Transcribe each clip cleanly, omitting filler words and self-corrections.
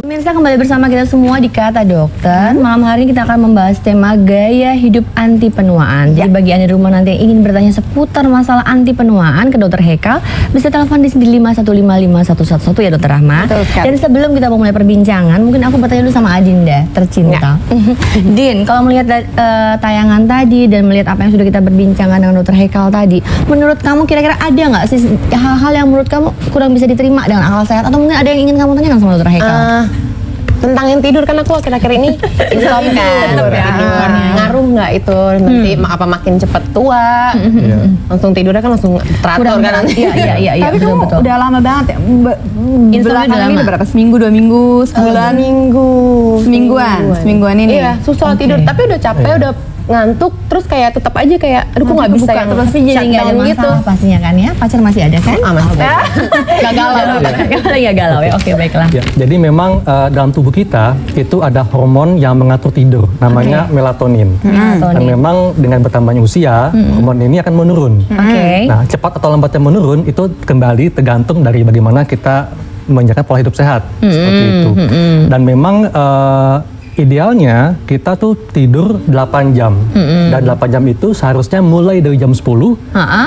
Pemirsa, kembali bersama kita semua di Kata Dokter. Malam hari ini kita akan membahas tema gaya hidup anti penuaan. Jadi bagi Anda di rumah nanti yang ingin bertanya seputar masalah anti penuaan ke Dokter Hekal, bisa telepon di 5155111 ya Dokter Rahma. Dan sebelum kita mulai perbincangan, mungkin aku bertanya dulu sama Adinda tercinta. Din, kalau melihat tayangan tadi dan melihat apa yang sudah kita berbincangkan dengan Dokter Hekal tadi, menurut kamu kira-kira ada nggak sih hal-hal yang menurut kamu kurang bisa diterima dengan akal sehat, atau mungkin ada yang ingin kamu tanyakan sama Dokter Hekal? Tentang yang tidur, kan aku akhir-akhir ini insomnia kan. Ngaruh nggak itu nanti apa makin cepet tua, langsung tidurnya kan langsung teratur kan nanti. Iya. Tapi kamu betul. udah lama banget ya. Belakangan ini berapa? Seminggu, 2 minggu, sebulan? Semingguan ini. Iya, susah tidur. Tapi udah capek, udah ngantuk, terus kayak tetap aja kayak aduh kok nggak bisa ya, terus jadi nggak ada masalah gitu. Pastinya kan ya, pacar masih ada kan? Masih nggak galau ya. Oke, baiklah. Ya, jadi memang dalam tubuh kita itu ada hormon yang mengatur tidur, namanya melatonin. Dan memang dengan bertambahnya usia, hormon ini akan menurun. Nah, cepat atau lambatnya menurun itu kembali tergantung dari bagaimana kita menjaga pola hidup sehat, seperti itu. Dan memang idealnya kita tuh tidur 8 jam. Dan 8 jam itu seharusnya mulai dari jam 10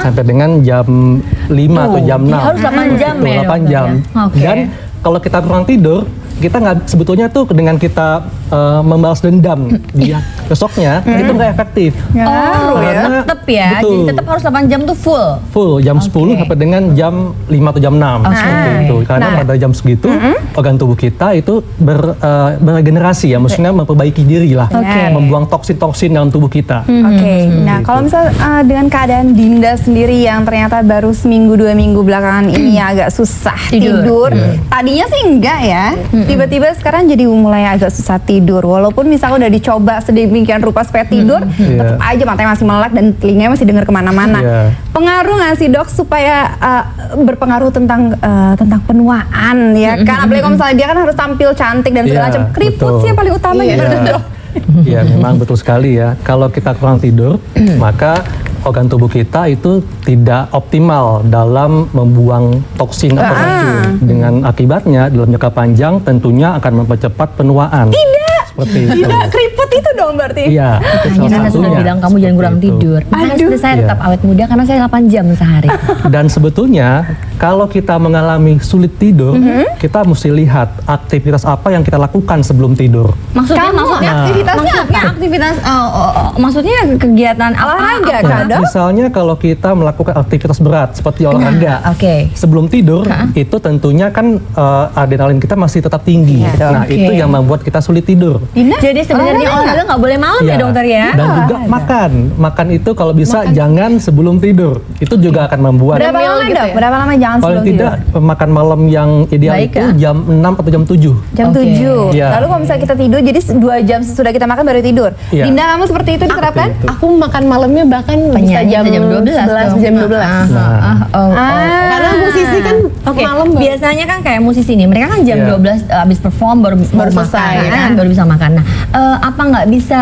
sampai dengan jam 5 atau jam 6. Harus 8 jam ya, 8 jam. Dan kalau kita kurang tidur, kita nggak, sebetulnya tuh dengan kita membalas dendam di besoknya itu nggak efektif. Karena tetap ya, jadi tetap harus 8 jam tuh full jam 10 sampai dengan jam 5 atau jam 6 seperti itu. Karena pada jam segitu organ tubuh kita itu beregenerasi ya, maksudnya memperbaiki diri lah, membuang toksin-toksin dalam tubuh kita. Nah, kalau misalnya dengan keadaan Dinda sendiri yang ternyata baru seminggu 2 minggu belakangan ini agak susah tidur. Tadinya sih enggak ya, tiba-tiba sekarang jadi mulai agak susah tidur. Walaupun misalnya udah dicoba sedemikian rupa supaya tidur, tetap aja matanya masih melek dan telinganya masih dengar kemana-mana. Pengaruh nggak sih dok supaya berpengaruh tentang penuaan ya kan? Apalagi kalau misalnya dia kan harus tampil cantik dan segala macam. Keriput sih yang paling utama gitu dok. Iya, memang betul sekali ya. Kalau kita kurang tidur, maka organ tubuh kita itu tidak optimal dalam membuang toksin atau racun. Dengan akibatnya dalam jangka panjang tentunya akan mempercepat penuaan. Tidak, keriput itu dong berarti. Iya, Anda sudah bilang kamu jangan kurang tidur. Makanya saya tetap awet muda karena saya 8 jam sehari. Dan sebetulnya kalau kita mengalami sulit tidur, kita mesti lihat aktivitas apa yang kita lakukan sebelum tidur. Maksudnya maksudnya kegiatan olahraga kan? Misalnya kalau kita melakukan aktivitas berat seperti olahraga, sebelum tidur itu tentunya kan adrenalin kita masih tetap tinggi. Nah, itu yang membuat kita sulit tidur. Jadi sebenarnya olahraga nggak boleh malam ya dokter ya? Dan juga makan itu kalau bisa jangan sebelum tidur. Itu juga akan membuat. Berapa lama dok? Berapa lama jangan sebelum tidur? Paling tidak makan malam yang ideal itu jam 6 atau jam 7. Jam 7. Lalu kalau misalnya kita tidur, jadi 2 jam sesudah kita makan baru tidur. Dinda, kamu seperti itu diterapkan? Aku makan malamnya bahkan bisa jam 12, jam 12. Karena musisi kan malam. Biasanya kan kayak musisi nih, mereka kan jam 12 habis perform baru selesai kan, baru bisa makan. Nah, apa nggak bisa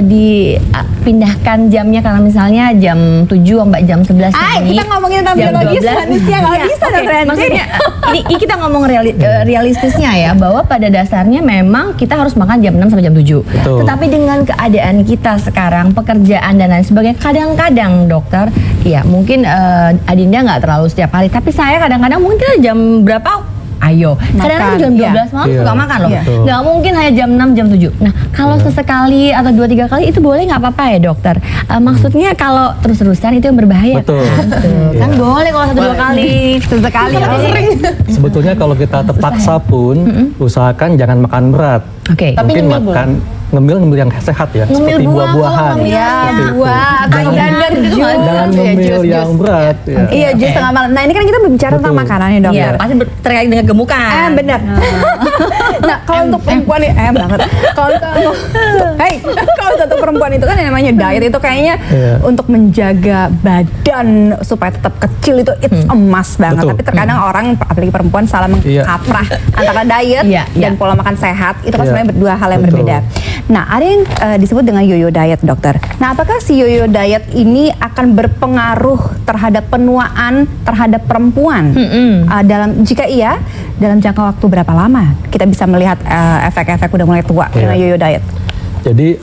dipindahkan jamnya, karena misalnya jam 7 sampai jam 11 ini. Kita ngomongin tentang biologis manusia nggak bisa dong. Maksudnya ini kita ngomong realistisnya ya, bahwa pada dasarnya memang kita harus makan jam 6 sampai jam 7. Tetapi dengan keadaan kita sekarang, pekerjaan dan lain sebagainya, kadang-kadang dokter, ya mungkin Adinda nggak terlalu setiap hari, tapi saya kadang-kadang mungkin kita jam berapa? Ayo, kadang-kadang jam 12 malam suka makan loh. Nggak mungkin hanya jam 6, jam 7. Nah, kalau sesekali atau 2-3 kali itu boleh nggak apa-apa ya dokter? Maksudnya kalau terus-terusan itu yang berbahaya. Kan boleh kalau 1-2 kali. Sesekali. Sebetulnya kalau kita terpaksa pun, usahakan jangan makan berat. Mungkin makan ngemil yang sehat ya, seperti buah-buahan. Jangan ngemil yang berat. Iya, jus tengah malam. Nah, ini kan kita berbicara tentang makanan ya dokter. Pasti terkait dengan gemukan. Benar. Nah, kalau untuk perempuan nih, banget. Kalau satu perempuan itu kan yang namanya diet itu kayaknya untuk menjaga badan supaya tetap kecil itu emas banget. Tapi terkadang orang, apalagi perempuan, salah mengkaprah antara diet dan pola makan sehat. Itu kan sebenarnya dua hal yang berbeda. Nah, ada yang disebut dengan yo-yo diet, dokter. Nah, apakah si yo-yo diet ini akan berpengaruh terhadap penuaan terhadap perempuan? Jika iya, dalam jangka waktu berapa lama kita bisa ngelihat efek-efek udah mulai tua dengan yo-yo diet? Jadi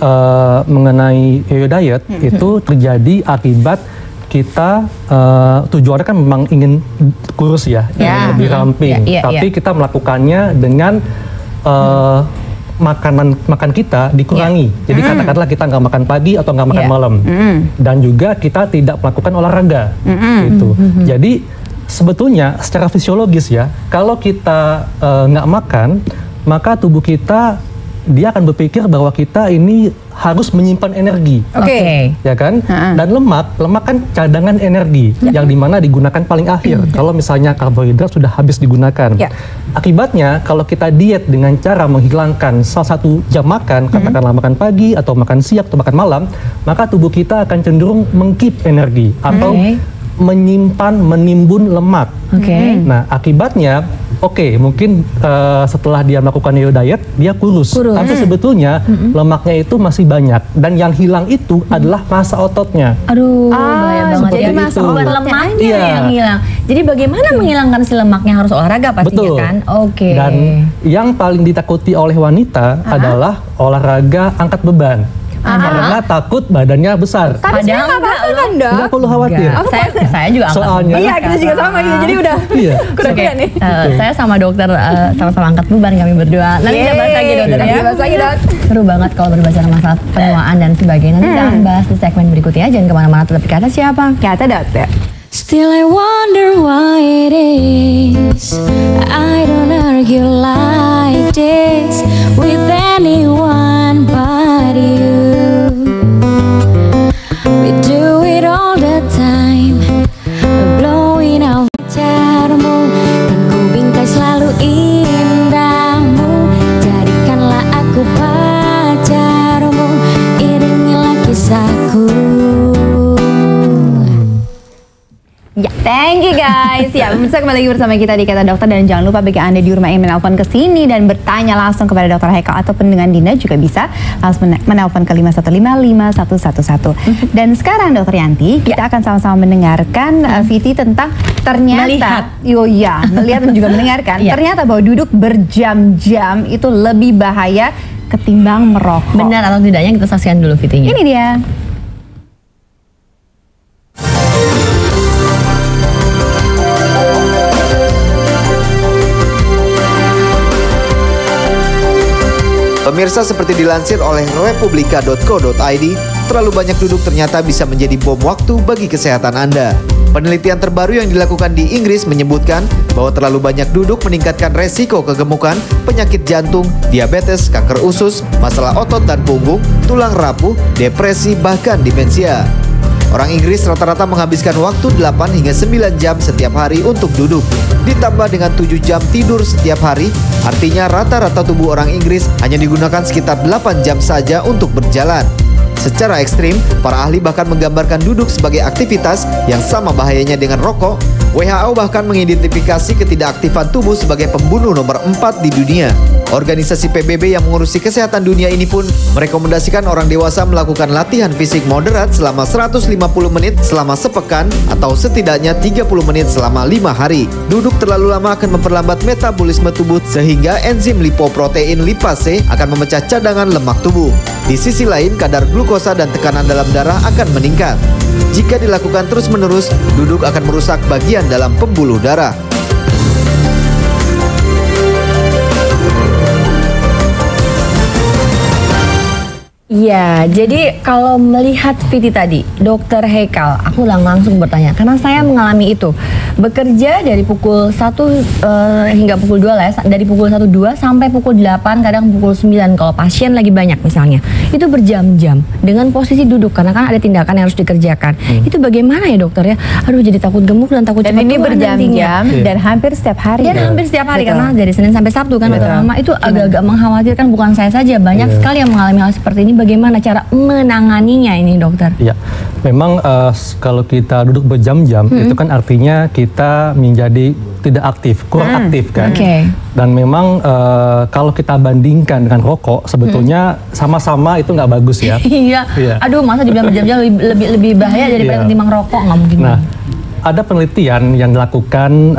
mengenai yo-yo diet itu terjadi akibat kita tujuannya kan memang ingin kurus ya, ingin lebih ramping. Tapi kita melakukannya dengan makan kita dikurangi. Jadi katakanlah kita nggak makan pagi atau nggak makan malam, dan juga kita tidak melakukan olahraga. Gitu. Jadi sebetulnya secara fisiologis ya, kalau kita nggak makan, maka tubuh kita dia akan berpikir bahwa kita ini harus menyimpan energi, ya kan? Dan lemak kan cadangan energi yang dimana digunakan paling akhir. Kalau misalnya karbohidrat sudah habis digunakan, akibatnya kalau kita diet dengan cara menghilangkan salah satu jam makan, katakanlah makan pagi atau makan siang atau makan malam, maka tubuh kita akan cenderung mengkeep energi atau menimbun lemak. Nah, akibatnya mungkin setelah dia melakukan yo diet dia kurus. Tapi sebetulnya lemaknya itu masih banyak, dan yang hilang itu adalah massa ototnya. Aduh, bahaya banget. Jadi massa otot lemaknya yang hilang. Jadi bagaimana menghilangkan si lemaknya? Harus olahraga pastinya kan? Dan yang paling ditakuti oleh wanita adalah olahraga angkat beban. Karena takut badannya besar. Tapi sebenarnya nggak apa-apa kan, Dok? Nggak perlu khawatir. Saya juga angkat beban. Iya, kita juga sama gitu. Jadi udah kuda-kuda nih. Saya sama dokter sama-sama angkat beban kami berdua. Nanti kita bahas lagi, dokter ya. Bahas lagi, Dok. Seru banget kalau berbicara masalah penuaan dan sebagainya. Nanti kita akan bahas di segmen berikutnya. Jangan kemana-mana, tetap di Kata Siapa? Kata Dokter. Still I wonder why it is I don't argue like this with anyone but you. We do it all the time, blowing out pacarmu, dan ku bingkai selalu indahmu. Jadikanlah aku pacarmu, iringilah kisahku. Ya, thank you guys. Ya, pemirsa kembali lagi bersama kita di Kata Dokter, dan jangan lupa bagi Anda di rumah yang menelpon ke sini dan bertanya langsung kepada Dr. Haikal ataupun dengan Dinda juga bisa langsung menelpon ke 5155111. Dan sekarang Dr. Yanti, kita akan sama-sama mendengarkan Viti tentang ternyata melihat dan juga mendengarkan ternyata bahwa duduk berjam-jam itu lebih bahaya ketimbang merokok. Benar atau tidaknya kita saksikan dulu Vitinya. Ini dia. Pemirsa, seperti dilansir oleh republika.co.id, terlalu banyak duduk ternyata bisa menjadi bom waktu bagi kesehatan Anda. Penelitian terbaru yang dilakukan di Inggris menyebutkan bahwa terlalu banyak duduk meningkatkan resiko kegemukan, penyakit jantung, diabetes, kanker usus, masalah otot dan punggung, tulang rapuh, depresi, bahkan demensia. Orang Inggris rata-rata menghabiskan waktu 8 hingga 9 jam setiap hari untuk duduk. Ditambah dengan 7 jam tidur setiap hari, artinya rata-rata tubuh orang Inggris hanya digunakan sekitar 8 jam saja untuk berjalan. Secara ekstrim, para ahli bahkan menggambarkan duduk sebagai aktivitas yang sama bahayanya dengan rokok. WHO bahkan mengidentifikasi ketidakaktifan tubuh sebagai pembunuh nomor 4 di dunia. Organisasi PBB yang mengurusi kesehatan dunia ini pun merekomendasikan orang dewasa melakukan latihan fisik moderat selama 150 menit selama sepekan atau setidaknya 30 menit selama 5 hari. Duduk terlalu lama akan memperlambat metabolisme tubuh sehingga enzim lipoprotein lipase akan memecah cadangan lemak tubuh. Di sisi lain, kadar glukosa dan tekanan dalam darah akan meningkat. Jika dilakukan terus-menerus, duduk akan merusak bagian dalam pembuluh darah. Ya, jadi kalau melihat Viti tadi, Dokter Haikal, aku langsung bertanya, karena saya mengalami itu. Bekerja dari pukul 1 hingga pukul 2 lah, dari pukul 1-2 sampai pukul 8, kadang pukul 9 kalau pasien lagi banyak misalnya. Itu berjam-jam dengan posisi duduk, karena kan ada tindakan yang harus dikerjakan. Itu bagaimana ya dokter ya? Aduh, jadi takut gemuk dan takut cepat tua. Dan ini berjam-jam dan hampir setiap hari. Dan hampir setiap hari, karena dari Senin sampai Sabtu kan dokter Mama. Itu agak-agak mengkhawatirkan, bukan saya saja, banyak sekali yang mengalami hal seperti ini. Bagaimana cara menanganinya ini dokter? Ya, memang kalau kita duduk berjam-jam itu kan artinya kita menjadi tidak aktif, kurang aktif kan. Dan memang kalau kita bandingkan dengan rokok, sebetulnya sama-sama itu nggak bagus ya. Iya. Aduh, masa dibilang berjam-jam lebih bahaya daripada ketimbang rokok, nggak mungkin. Nah, ada penelitian yang dilakukan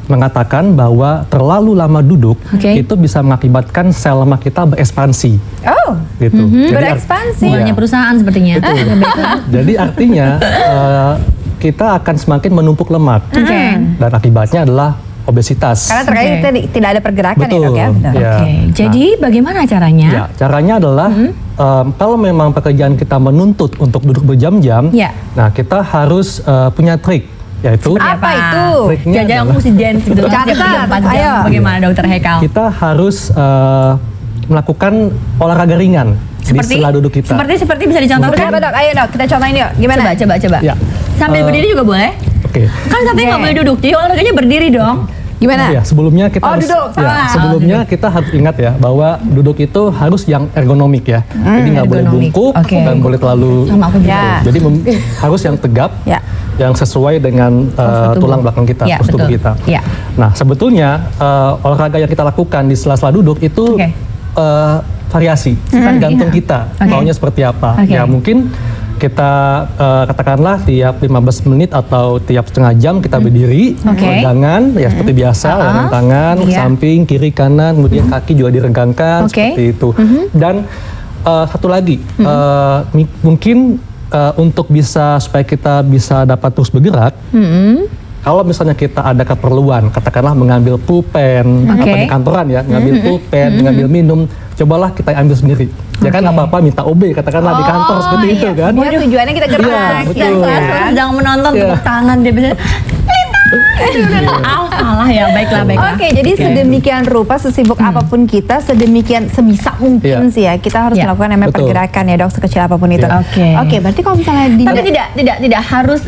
mengatakan bahwa terlalu lama duduk itu bisa mengakibatkan sel lemak kita berekspansi. Oh, gitu. Jadi berekspansi. Bukannya perusahaan sepertinya. Jadi artinya kita akan semakin menumpuk lemak. Dan akibatnya adalah obesitas. Karena terkait tidak ada pergerakan. Betul, ya dok ya. ya. Jadi bagaimana caranya? Ya, caranya adalah kalau memang pekerjaan kita menuntut untuk duduk berjam-jam, nah kita harus punya trik, yaitu apa itu? Jangan aku mesti dance gitu. Ayo. Bagaimana Dokter Haikal? Kita harus melakukan olahraga ringan di sela duduk kita. Seperti bisa dicontohkan. Coba dok, ayo dok, kita contohin yuk. Gimana? Coba. Ya. Sambil berdiri juga boleh? Oke. Kan katanya nggak boleh duduk, jadi olahraganya berdiri dong. Gimana? Ya, sebelumnya kita harus duduk, sebelumnya kita harus ingat ya bahwa duduk itu harus yang ergonomik ya. Jadi nggak boleh bungkuk dan boleh terlalu jadi harus yang tegap, yang sesuai dengan tulang belakang kita, postur kita. Nah, sebetulnya olahraga yang kita lakukan di sela-sela duduk itu variasi, tergantung kita maunya seperti apa. Ya mungkin kita katakanlah tiap 15 menit atau tiap setengah jam kita berdiri, pegangan ya seperti biasa, dengan tangan, samping, kiri, kanan, kemudian kaki juga diregangkan seperti itu. Dan satu lagi, mungkin untuk supaya kita bisa dapat terus bergerak, kalau misalnya kita ada keperluan, katakanlah mengambil pulpen atau di kantoran ya, mengambil pulpen, mengambil minum, cobalah kita ambil sendiri. Ya kan apa-apa minta OB katakanlah di kantor seperti itu kan. Dia tujuannya kita gerak. Dan sedang menonton tepuk tangan dia bisa salah ya, baiklah. Oke, jadi sedemikian rupa, sesibuk apapun kita, sedemikian sebisa mungkin sih ya, kita harus melakukan namanya pergerakan ya dok, sekecil apapun itu. Oke, berarti kalau misalnya tapi tidak harus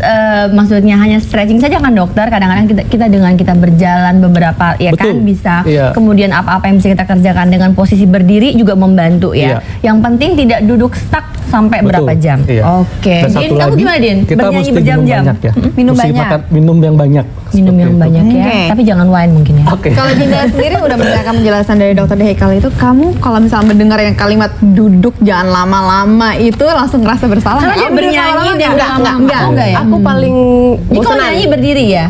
maksudnya hanya stretching saja kan dokter. Kadang-kadang kita dengan kita berjalan beberapa ya kan bisa. Kemudian apa-apa yang bisa kita kerjakan dengan posisi berdiri juga membantu ya. Yang penting tidak duduk stuck sampai berapa jam. Oke. Din, kamu gimana Din? Bernyanyi berjam-jam. Minum banyak. Minum yang banyak. Minum yang banyak ya. Tapi jangan wine mungkin ya. Kalau Dinda sendiri udah mendengarkan penjelasan dari Dokter Haikal itu, kamu kalau misalnya mendengar yang kalimat duduk jangan lama-lama itu langsung ngerasa bersalah. Karena dia bernyanyi dan enggak ya. Aku paling bosan nyanyi berdiri ya.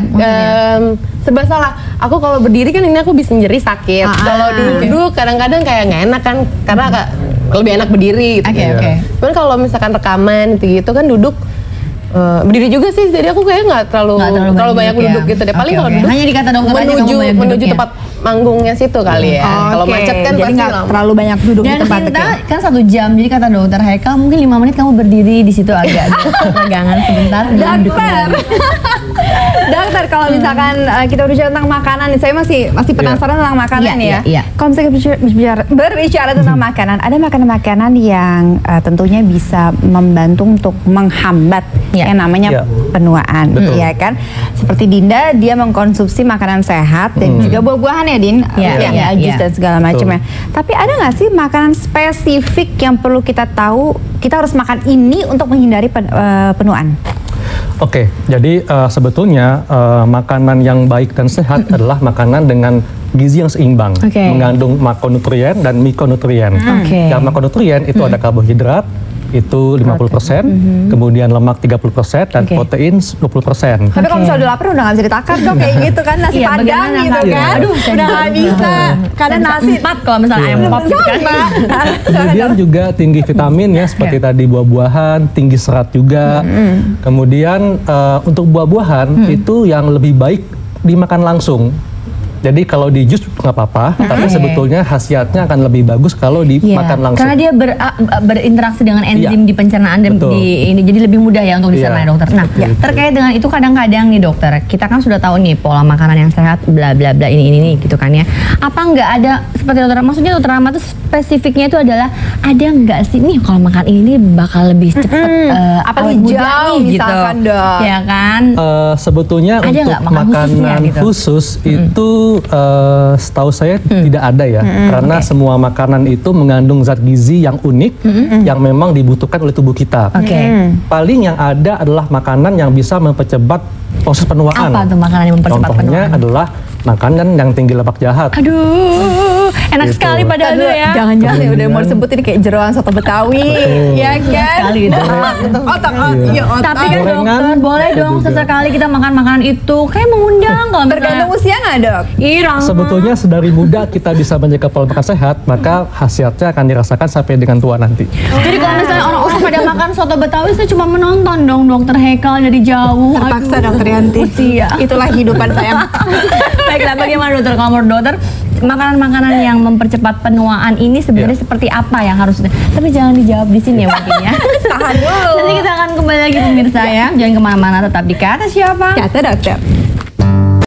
Serba salah. Aku kalau berdiri kan ini aku bisa nyeri sakit. Kalau duduk kadang-kadang kayak nggak enak kan, karena lebih enak berdiri gitu. Cuman kalau misalkan rekaman gitu kan duduk berdiri juga sih, jadi aku kayak nggak terlalu banyak duduk gitu deh. Paling kalau duduk hanya dikata dokter aja menuju tempat manggungnya situ kali ya. Kalau macet kan jadi nggak terlalu banyak duduk di tempat itu. Kan 1 jam, jadi kata dokter Haikal mungkin 5 menit kamu berdiri di situ agak pegangan sebentar. Dokter, kalau misalkan kita berbicara tentang makanan, saya masih penasaran tentang makanan ya. Kalau misalnya berbicara tentang makanan, ada makanan-makanan yang tentunya bisa membantu untuk menghambat yang namanya penuaan, ya kan? Seperti Dinda, dia mengkonsumsi makanan sehat dan juga buah-buahan ya Din, jus dan segala macamnya. Tapi ada nggak sih makanan spesifik yang perlu kita tahu? Kita harus makan ini untuk menghindari penuaan. Oke, jadi sebetulnya makanan yang baik dan sehat adalah makanan dengan gizi yang seimbang, mengandung makronutrien dan mikronutrien. Yang makronutrien itu ada karbohidrat, itu 50%, kemudian lemak 30% dan protein 20%. Tapi kalau misalnya udah lapar udah nggak bisa ditakar dong kayak gitu kan, nasi padang gitu kan. Aduh, udah nggak bisa. Kadang nasi 4 kalau misalnya ayam pop gitu kan. Kemudian juga tinggi vitamin ya, seperti tadi buah-buahan, tinggi serat juga. Kemudian untuk buah-buahan itu yang lebih baik dimakan langsung. Jadi kalau di jus nggak apa-apa, tapi sebetulnya khasiatnya akan lebih bagus kalau dimakan langsung. Karena dia berinteraksi dengan enzim di pencernaan dan di ini, jadi lebih mudah ya untuk dicerna dokter. Nah, terkait dengan itu kadang-kadang nih dokter, kita kan sudah tahu nih pola makanan yang sehat, bla bla bla ini gitu kan ya. Apa nggak ada seperti dokter? Maksudnya dokter Rahmat itu spesifiknya itu adalah ada nggak sih nih kalau makan ini bakal lebih cepat apa jauh gitu, ya kan? Sebetulnya ada untuk makanan gitu? Khusus itu setahu saya tidak ada ya, karena semua makanan itu mengandung zat gizi yang unik yang memang dibutuhkan oleh tubuh kita. Paling yang ada adalah makanan yang bisa mempercepat proses penuaan. Apa tuh makanan yang mempercepat penuaan? Contohnya adalah makanan yang tinggi lemak jahat. Aduh, enak sekali padahal ya. Jangan-jangan ya udah mau disebutin kayak jeroan soto Betawi. Ya kan? Sekali gitu. Otak. Tapi kan dokter, boleh dong sesekali kita makan makanan itu. Kayak mengundang kalau tergantung usia nggak dok? Iya. Sebetulnya sedari muda kita bisa menjaga pola makan sehat, maka khasiatnya akan dirasakan sampai dengan tua nanti. Jadi kalau misalnya orang-orang pada makan soto Betawi, saya cuma menonton dong dokter Hekal dari jauh. Terpaksa dokter Yanti. Usia. Itulah kehidupan saya. Baiklah, bagaimana dokter? Kalau menurut dokter, makanan-makanan yang mempercepat penuaan ini sebenarnya seperti apa yang harus? Tapi jangan dijawab di sini ya mungkin ya. Tahan dulu. Nanti kita akan kembali lagi pemirsa ya. Jangan kemana-mana, tetap di Kata Siapa? Kata dokter.